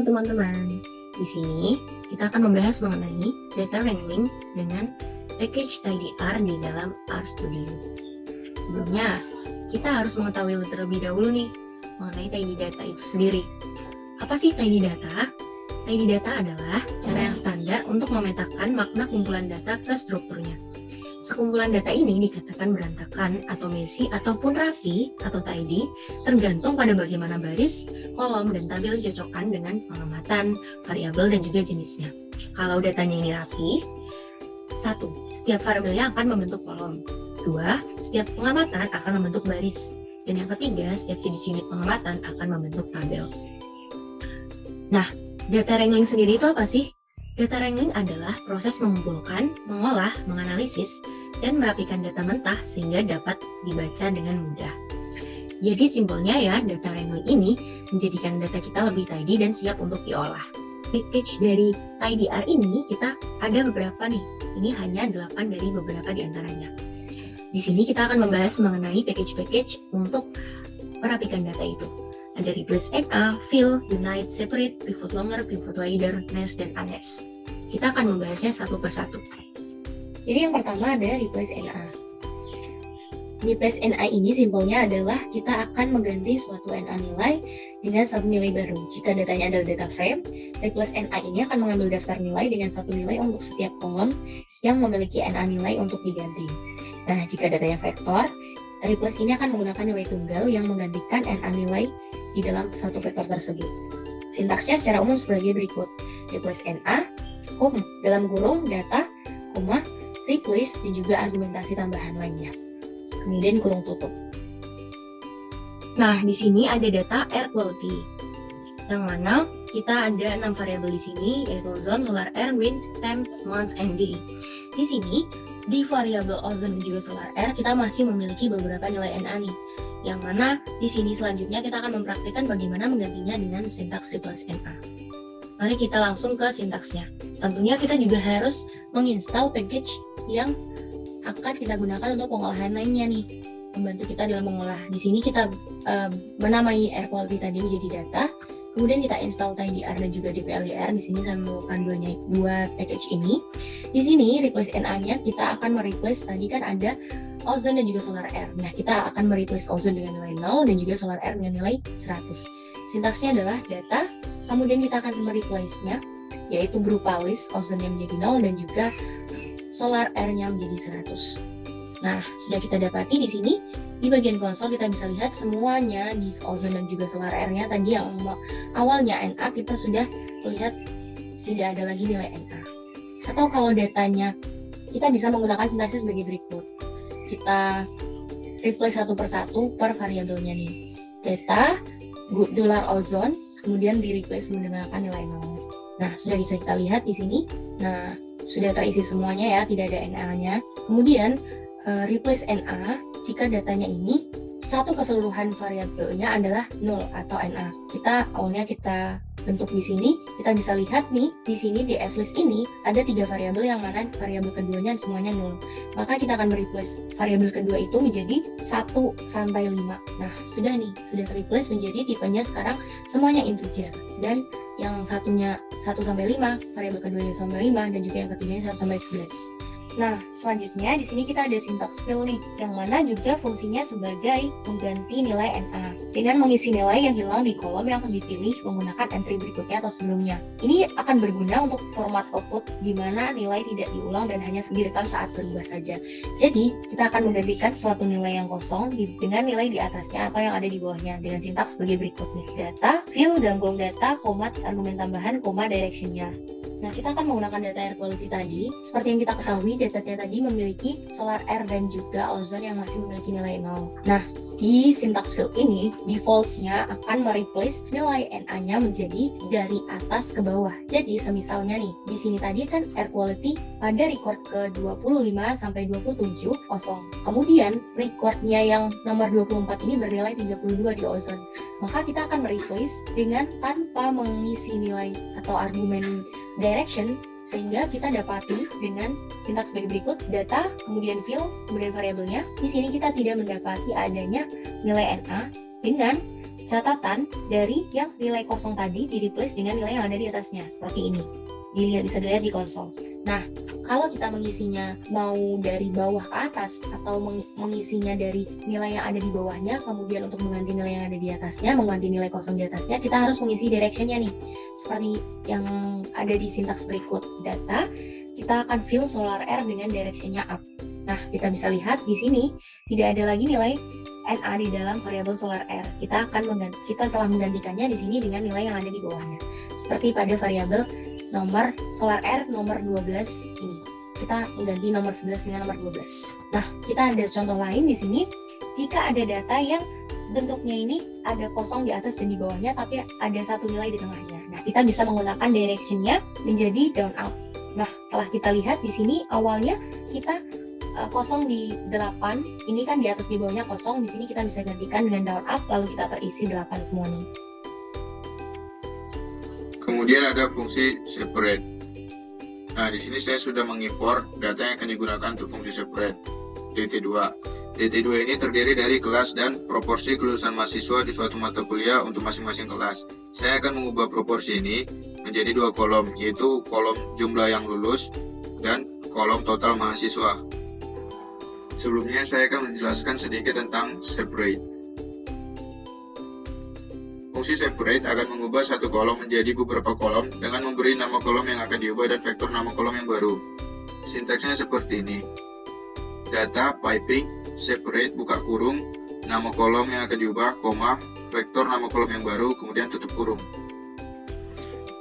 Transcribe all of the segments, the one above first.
Halo teman-teman, di sini kita akan membahas mengenai data wrangling dengan package tidyr di dalam RStudio. Sebelumnya, kita harus mengetahui terlebih dahulu nih mengenai tidy data itu sendiri. Apa sih tidy data? Tidy data adalah cara yang standar untuk memetakan makna kumpulan data ke strukturnya. Sekumpulan data ini dikatakan berantakan atau messy ataupun rapi atau tidy tergantung pada bagaimana baris, kolom, dan tabel dicocokkan dengan pengamatan, variabel, dan juga jenisnya. Kalau datanya ini rapi, 1. Setiap variabelnya akan membentuk kolom. 2. Setiap pengamatan akan membentuk baris. Dan yang ketiga, setiap jenis unit pengamatan akan membentuk tabel. Nah, data wrangling sendiri itu apa sih? Data wrangling adalah proses mengumpulkan, mengolah, menganalisis, dan merapikan data mentah sehingga dapat dibaca dengan mudah. Jadi simpelnya ya, data wrangling ini menjadikan data kita lebih tidy dan siap untuk diolah. Package dari tidyr ini kita ada beberapa nih, ini hanya 8 dari beberapa di antaranya. Di sini kita akan membahas mengenai package-package untuk merapikan data itu. Ada replace NA, fill, unite, separate, pivot longer, pivot wider, nest, dan unnest. Kita akan membahasnya satu persatu. Jadi yang pertama ada replace NA. Replace NA ini simpelnya adalah kita akan mengganti suatu NA nilai dengan satu nilai baru. Jika datanya adalah data frame, replace NA ini akan mengambil daftar nilai dengan satu nilai untuk setiap kolom yang memiliki NA nilai untuk diganti. Nah, jika datanya vektor, replace ini akan menggunakan nilai tunggal yang menggantikan NA nilai di dalam satu vektor tersebut. Sintaksnya secara umum sebagai berikut. Replace NA, dalam kurung data, replace, dan juga argumentasi tambahan lainnya. Kemudian kurung tutup. Nah, di sini ada data air quality. Yang mana kita ada 6 variabel di sini, yaitu ozone, solar air, wind, temp, month, and day. Di sini, di variabel ozone dan juga solar air, kita masih memiliki beberapa nilai NA nih. Yang mana di sini selanjutnya kita akan mempraktikkan bagaimana menggantinya dengan sintaks replace NA. Mari kita langsung ke sintaksnya. Tentunya kita juga harus menginstal package yang akan kita gunakan untuk pengolahan lainnya nih. Membantu kita dalam mengolah. Di sini kita menamai air quality tadi menjadi data. Kemudian kita install tidyr dan juga dplyr. Di sini saya menggunakan dua package ini. Di sini replace NA-nya kita akan mereplace tadi kan ada ozone dan juga solar air. Nah, kita akan mereplace ozone dengan nilai 0 dan juga solar air dengan nilai 100. Sintaksnya adalah data, kemudian kita akan mereplace-nya, yaitu berupa list ozone yang menjadi 0 dan juga solar air-nya menjadi 100. Nah, sudah kita dapati di sini, di bagian konsol kita bisa lihat semuanya di ozone dan juga solar air-nya tadi yang awalnya NA kita sudah lihat tidak ada lagi nilai NA. Atau kalau datanya, kita bisa menggunakan sintaksnya sebagai berikut. Kita replace satu persatu per variabelnya nih. Data, $ozone, kemudian di replace menggunakan nilai 0. Nah, sudah bisa kita lihat di sini. Nah, sudah terisi semuanya ya, tidak ada NA-nya. Kemudian, replace NA jika datanya ini satu keseluruhan variabelnya adalah 0 atau NA. Awalnya kita bentuk di sini, kita bisa lihat nih, di sini di flist ini ada 3 variabel yang mana variabel keduanya semuanya 0. Maka kita akan mereplace variabel kedua itu menjadi 1 sampai 5. Nah, sudah ter-replace menjadi tipenya sekarang semuanya integer. Dan yang satunya 1 sampai 5, variabel keduanya sampai 5, dan juga yang ketiganya 1 sampai 11. Nah, selanjutnya di sini kita ada syntax fill nih, yang mana juga fungsinya sebagai mengganti nilai NA dengan mengisi nilai yang hilang di kolom yang akan dipilih menggunakan entry berikutnya atau sebelumnya. Ini akan berguna untuk format output di mana nilai tidak diulang dan hanya direkam saat berubah saja. Jadi, kita akan menggantikan suatu nilai yang kosong dengan nilai di atasnya atau yang ada di bawahnya dengan sintaks sebagai berikut nih. Data, fill, dalam kolom data, argumen tambahan, direction-nya. Nah, kita akan menggunakan data air quality tadi. Seperti yang kita ketahui, datanya tadi memiliki solar air dan juga ozone yang masih memiliki nilai 0. Nah, di syntax field ini, defaults-nya akan mereplace nilai NA-nya menjadi dari atas ke bawah. Jadi, semisalnya nih, di sini tadi kan air quality pada record ke 25 sampai 27 kosong. Kemudian, recordnya yang nomor 24 ini bernilai 32 di ozone. Maka kita akan mereplace dengan tanpa mengisi nilai atau argumen direction, sehingga kita dapati dengan sintaks sebagai berikut: data, kemudian fill, kemudian variabelnya. Di sini kita tidak mendapati adanya nilai NA dengan catatan dari yang nilai kosong tadi di replace dengan nilai yang ada di atasnya, seperti ini. Bisa dilihat di konsol. Nah, kalau kita mengisinya mau dari bawah ke atas atau mengisinya dari nilai yang ada di bawahnya, kemudian untuk mengganti nilai yang ada di atasnya, mengganti nilai kosong di atasnya, kita harus mengisi directionnya nih. Seperti yang ada di sintaks berikut data, kita akan fill solar R dengan directionnya up. Nah, kita bisa lihat di sini tidak ada lagi nilai NA di dalam variabel solar R. Kita telah menggantikannya di sini dengan nilai yang ada di bawahnya. Seperti pada variabel nomor solar R nomor 12 ini. Kita mengganti nomor 11 dengan nomor 12. Nah, kita ada contoh lain di sini. Jika ada data yang bentuknya ini ada kosong di atas dan di bawahnya, tapi ada satu nilai di tengahnya. Nah, kita bisa menggunakan directionnya menjadi down up. Nah, telah kita lihat di sini awalnya kita kosong di 8, ini kan di atas di bawahnya kosong, di sini kita bisa gantikan dengan down up, lalu kita terisi 8 semua nih. Kemudian ada fungsi separate. Nah, di sini saya sudah mengimpor data yang akan digunakan untuk fungsi separate, DT2. DT2 ini terdiri dari kelas dan proporsi kelulusan mahasiswa di suatu mata kuliah untuk masing-masing kelas. Saya akan mengubah proporsi ini menjadi 2 kolom, yaitu kolom jumlah yang lulus dan kolom total mahasiswa. Sebelumnya saya akan menjelaskan sedikit tentang separate. Fungsi separate akan mengubah satu kolom menjadi beberapa kolom dengan memberi nama kolom yang akan diubah dan vektor nama kolom yang baru. Sintaksnya seperti ini. Data piping separate buka kurung, nama kolom yang akan diubah, koma, vektor nama kolom yang baru, kemudian tutup kurung.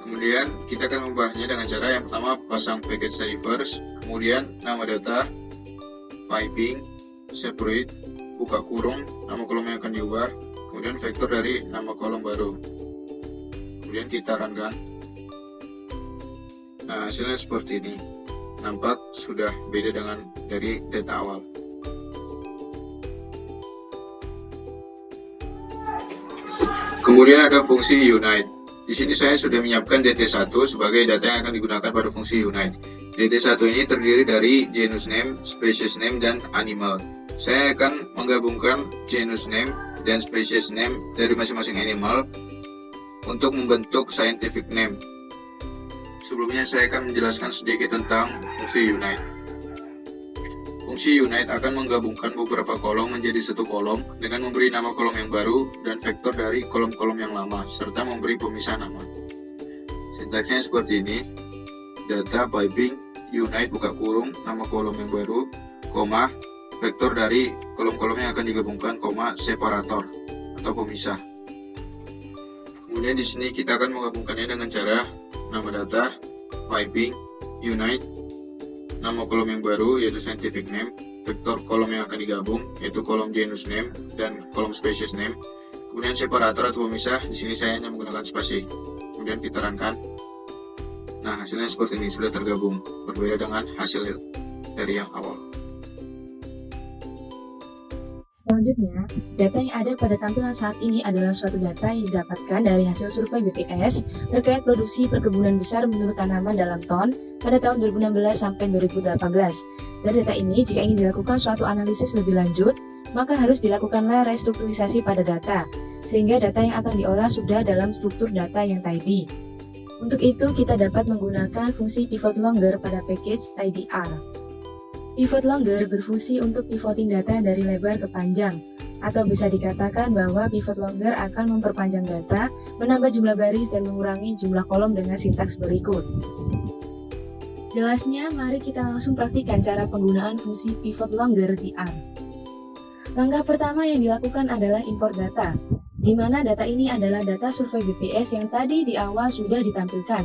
Kemudian kita akan membahasnya dengan cara yang pertama pasang package reverse, kemudian nama data piping separate buka kurung, nama kolom yang akan diubah, kemudian vektor dari nama kolom baru, kemudian kita runkan. Nah, hasilnya seperti ini. Nampak sudah beda dengan dari data awal. Kemudian ada fungsi unite. Di sini saya sudah menyiapkan DT1 sebagai data yang akan digunakan pada fungsi unite. DT1 ini terdiri dari genus name, species name, dan animal. Saya akan menggabungkan genus name dan species name dari masing-masing animal untuk membentuk scientific name. Sebelumnya saya akan menjelaskan sedikit tentang fungsi unite. Fungsi unite akan menggabungkan beberapa kolom menjadi satu kolom dengan memberi nama kolom yang baru dan vektor dari kolom-kolom yang lama, serta memberi pemisah nama. Sintaksnya seperti ini. Data piping unite buka kurung, nama kolom yang baru, koma, vektor dari kolom-kolom yang akan digabungkan, koma, separator atau pemisah. Kemudian di sini kita akan menggabungkannya dengan cara nama data piping unite, nama kolom yang baru yaitu scientific name, vektor kolom yang akan digabung yaitu kolom genus name dan kolom species name. Kemudian separator atau pemisah, di sini saya hanya menggunakan spasi. Kemudian kita runkan. Nah, hasilnya seperti ini, sudah tergabung, berbeda dengan hasil dari yang awal. Selanjutnya, data yang ada pada tampilan saat ini adalah suatu data yang didapatkan dari hasil survei BPS terkait produksi perkebunan besar menurut tanaman dalam ton pada tahun 2016 sampai 2018. Dari data ini, jika ingin dilakukan suatu analisis lebih lanjut, maka harus dilakukanlah restrukturisasi pada data, sehingga data yang akan diolah sudah dalam struktur data yang tidy. Untuk itu, kita dapat menggunakan fungsi pivot longer pada package tidyr. Pivot longer berfungsi untuk pivoting data dari lebar ke panjang, atau bisa dikatakan bahwa pivot longer akan memperpanjang data, menambah jumlah baris dan mengurangi jumlah kolom dengan sintaks berikut. Jelasnya, mari kita langsung praktikkan cara penggunaan fungsi pivot longer di R. Langkah pertama yang dilakukan adalah import data, di mana data ini adalah data survei BPS yang tadi di awal sudah ditampilkan.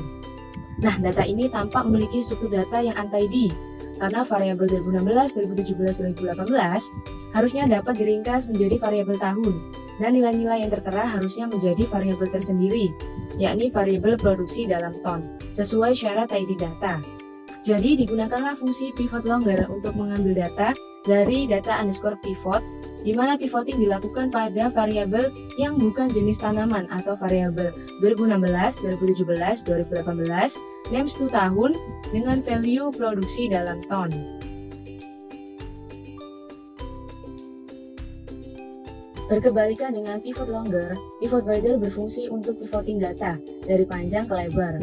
Nah, data ini tampak memiliki struktur data yang untidy, karena variabel 2016, 2017, 2018 harusnya dapat diringkas menjadi variabel tahun, dan nilai-nilai yang tertera harusnya menjadi variabel tersendiri, yakni variabel produksi dalam ton, sesuai syarat tidy data. Jadi, digunakanlah fungsi pivot longer untuk mengambil data dari data underscore pivot, di mana pivoting dilakukan pada variabel yang bukan jenis tanaman atau variabel 2016, 2017, 2018, names to tahun dengan value produksi dalam ton. Berkebalikan dengan pivot longer, pivot wider berfungsi untuk pivoting data dari panjang ke lebar.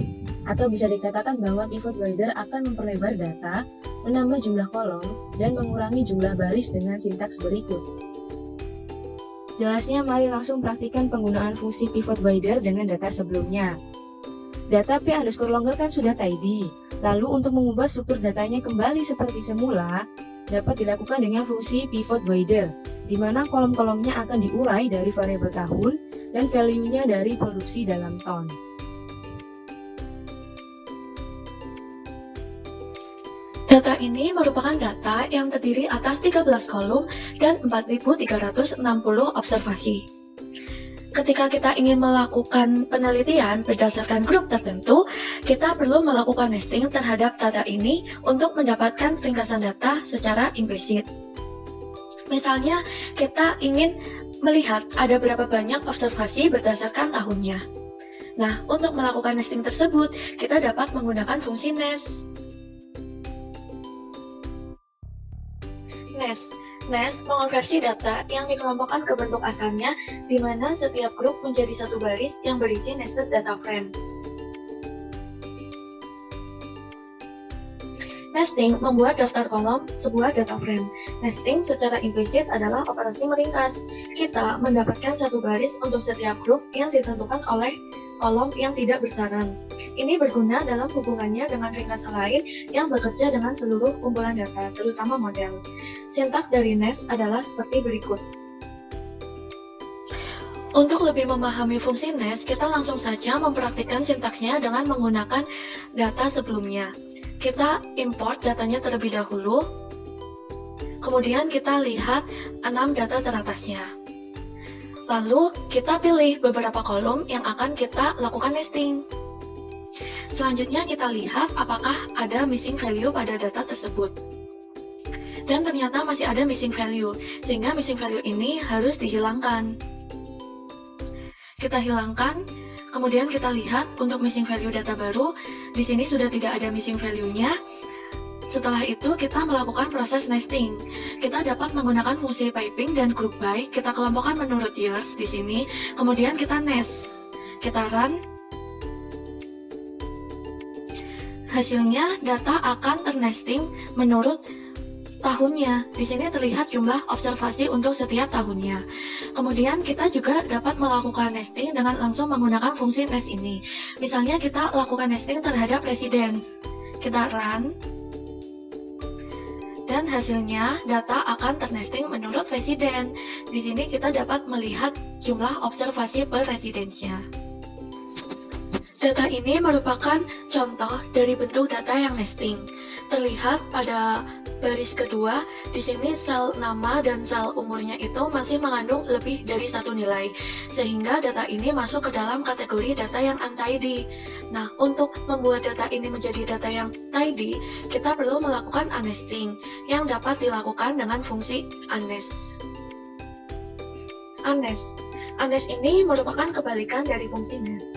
Atau bisa dikatakan bahwa pivot wider akan memperlebar data, menambah jumlah kolom, dan mengurangi jumlah baris dengan sintaks berikut. Jelasnya, mari langsung praktikkan penggunaan fungsi pivot wider dengan data sebelumnya. Data P_longer kan sudah tidy, lalu untuk mengubah struktur datanya kembali seperti semula, dapat dilakukan dengan fungsi pivot wider, di mana kolom-kolomnya akan diurai dari variabel tahun dan value-nya dari produksi dalam ton. Data ini merupakan data yang terdiri atas 13 kolom dan 4.360 observasi. Ketika kita ingin melakukan penelitian berdasarkan grup tertentu, kita perlu melakukan nesting terhadap data ini untuk mendapatkan ringkasan data secara implisit. Misalnya, kita ingin melihat ada berapa banyak observasi berdasarkan tahunnya. Nah, untuk melakukan nesting tersebut, kita dapat menggunakan fungsi nest. Nest mengonversi data yang dikelompokkan ke bentuk asalnya, di mana setiap grup menjadi satu baris yang berisi nested data frame. Nesting membuat daftar kolom sebuah data frame. Nesting secara implisit adalah operasi meringkas. Kita mendapatkan satu baris untuk setiap grup yang ditentukan oleh kolom yang tidak bersaran. Ini berguna dalam hubungannya dengan ringkasan lain yang bekerja dengan seluruh kumpulan data, terutama model. Sintaks dari nest adalah seperti berikut. Untuk lebih memahami fungsi nest, kita langsung saja mempraktikkan sintaksnya dengan menggunakan data sebelumnya. Kita import datanya terlebih dahulu, kemudian kita lihat 6 data teratasnya. Lalu, kita pilih beberapa kolom yang akan kita lakukan nesting. Selanjutnya, kita lihat apakah ada missing value pada data tersebut. Dan ternyata masih ada missing value, sehingga missing value ini harus dihilangkan. Kita hilangkan, kemudian kita lihat untuk missing value data baru, di sini sudah tidak ada missing value-nya. Setelah itu, kita melakukan proses nesting. Kita dapat menggunakan fungsi piping dan group by. Kita kelompokkan menurut years di sini. Kemudian kita nest. Kita run. Hasilnya, data akan ternesting menurut tahunnya. Di sini terlihat jumlah observasi untuk setiap tahunnya. Kemudian kita juga dapat melakukan nesting dengan langsung menggunakan fungsi nest ini. Misalnya kita lakukan nesting terhadap residence. Kita run. Dan hasilnya data akan ternesting menurut residen. Di sini kita dapat melihat jumlah observasi per residennya. Data ini merupakan contoh dari bentuk data yang nesting. Terlihat pada baris kedua, di sini sel nama dan sel umurnya itu masih mengandung lebih dari satu nilai, sehingga data ini masuk ke dalam kategori data yang untidy. Nah, untuk membuat data ini menjadi data yang tidy, kita perlu melakukan unnesting, yang dapat dilakukan dengan fungsi unnest. Unnest ini merupakan kebalikan dari fungsi nest.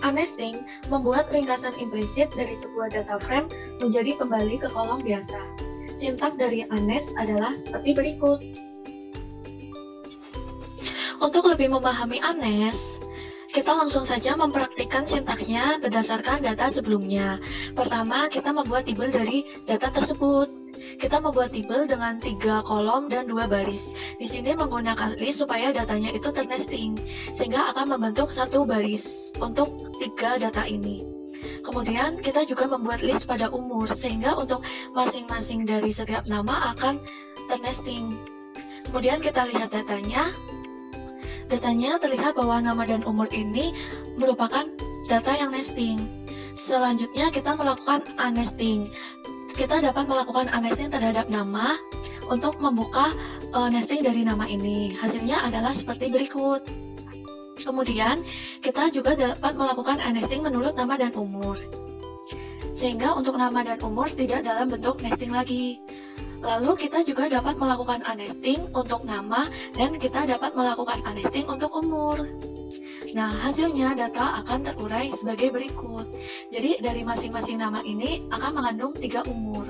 Unnesting membuat ringkasan implisit dari sebuah data frame menjadi kembali ke kolom biasa. Sintaks dari unnest adalah seperti berikut. Untuk lebih memahami unnest, kita langsung saja mempraktikkan sintaksnya berdasarkan data sebelumnya. Pertama, kita membuat table dari data tersebut. Kita membuat table dengan 3 kolom dan 2 baris. Di sini menggunakan list supaya datanya itu ternesting, sehingga akan membentuk satu baris untuk 3 data ini. Kemudian kita juga membuat list pada umur, sehingga untuk masing-masing dari setiap nama akan ternesting. Kemudian kita lihat datanya. Datanya terlihat bahwa nama dan umur ini merupakan data yang nesting. Selanjutnya kita melakukan unnesting. Kita dapat melakukan unnesting terhadap nama untuk membuka nesting dari nama ini. Hasilnya adalah seperti berikut. Kemudian, kita juga dapat melakukan unnesting menurut nama dan umur. Sehingga untuk nama dan umur tidak dalam bentuk nesting lagi. Lalu kita juga dapat melakukan unnesting untuk nama dan kita dapat melakukan unnesting untuk umur. Nah, hasilnya data akan terurai sebagai berikut. Jadi, dari masing-masing nama ini akan mengandung 3 umur.